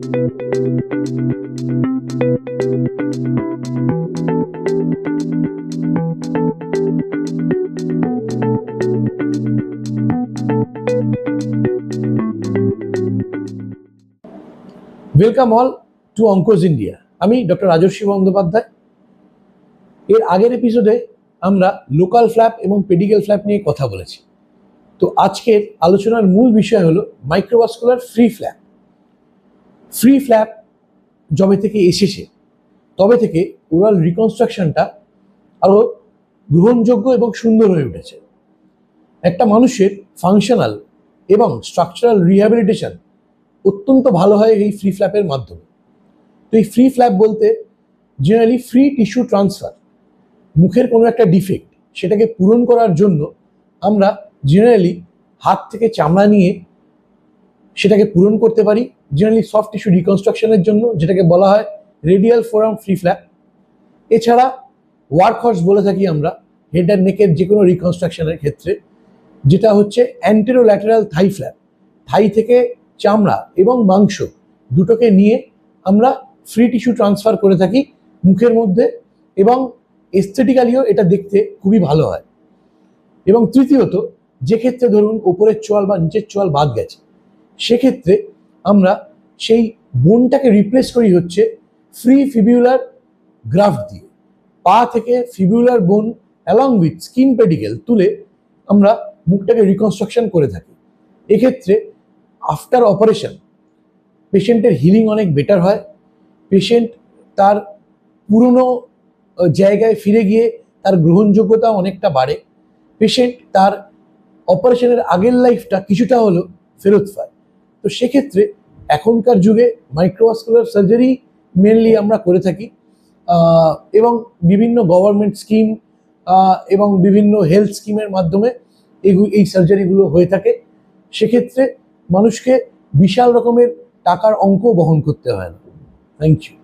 Welcome all to অঙ্কোজ India. আমি doctor Rajaswi Bandyopadhyay. এর আগের এপিসোডে আমরা লোকাল ফ্ল্যাপ এবং পেডিকেল ফ্ল্যাপ নিয়ে কথা বলেছি। তো আজকের আলোচনার মূল বিষয় হলো microvascular free flap. Free flap যবে থেকে এসেছে তবে থেকে ওরাল রিকনস্ট্রাকশনটা আরও গ্রহণযোগ্য এবং সুন্দর হয়ে উঠেছে। একটা মানুষের ফাংশনাল এবং স্ট্রাকচারাল রিহ্যাবিলিটেশন অত্যন্ত ভালো হয় এই ফ্রি ফ্ল্যাপের মাধ্যমে। তো এই ফ্রি ফ্ল্যাপ বলতে জেনারেলি ফ্রি টিস্যু ট্রান্সফার, মুখের কোনো একটা ডিফেক্ট সেটাকে পূরণ করার জন্য আমরা জেনারেলি হাত থেকে চামড়া নিয়ে সেটাকে পূরণ করতে পারি, জেনারেলি সফট টিস্যু রিকনস্ট্রাকশনের জন্য, যেটাকে বলা হয় রেডিয়াল ফোরাম ফ্রি ফ্ল্যাপ। এছাড়া ওয়ার্ক হর্স বলে থাকি আমরা হেড অ্যান্ড নেকের যে কোনো রিকনস্ট্রাকশনের ক্ষেত্রে, যেটা হচ্ছে অ্যান্টেরোল্যাটারাল থাই ফ্ল্যাপ। থাই থেকে চামড়া এবং মাংস দুটোকে নিয়ে আমরা ফ্রি টিস্যু ট্রান্সফার করে থাকি মুখের মধ্যে, এবং এস্থেটিক্যালিও এটা দেখতে খুবই ভালো হয়। এবং তৃতীয়ত, যে ক্ষেত্রে ধরুন ওপরের চোয়াল বা নিচের চোয়াল বাদ গেছে, সেক্ষেত্রে আমরা সেই বোনটাকে রিপ্লেস করি হচ্ছে ফ্রি ফিবিউলার গ্রাফট দিয়ে। পা থেকে ফিবিউলার বোন অ্যালং উইথ স্কিন পেডিকেল তুলে আমরা মুখটাকে রিকনস্ট্রাকশন করে থাকি। এক্ষেত্রে আফটার অপারেশন পেশেন্টের হিলিং অনেক বেটার হয়। পেশেন্ট তার পুরনো জায়গায় ফিরে গিয়ে তার গ্রহণযোগ্যতা অনেকটা বাড়ে। পেশেন্ট তার অপারেশনের আগের লাইফটা কিছুটা হলেও ফেরত পায়। তো সেক্ষেত্রে এখনকার যুগে মাইক্রোভাস্কুলার সার্জারি মেনলি আমরা করে থাকি, এবং বিভিন্ন গভর্নমেন্ট স্কিম এবং বিভিন্ন হেলথ স্কিমের মাধ্যমে এই সার্জারিগুলো হয়ে থাকে। সেক্ষেত্রে মানুষকে বিশাল রকমের টাকার অঙ্ক বহন করতে হয় না। Thank you.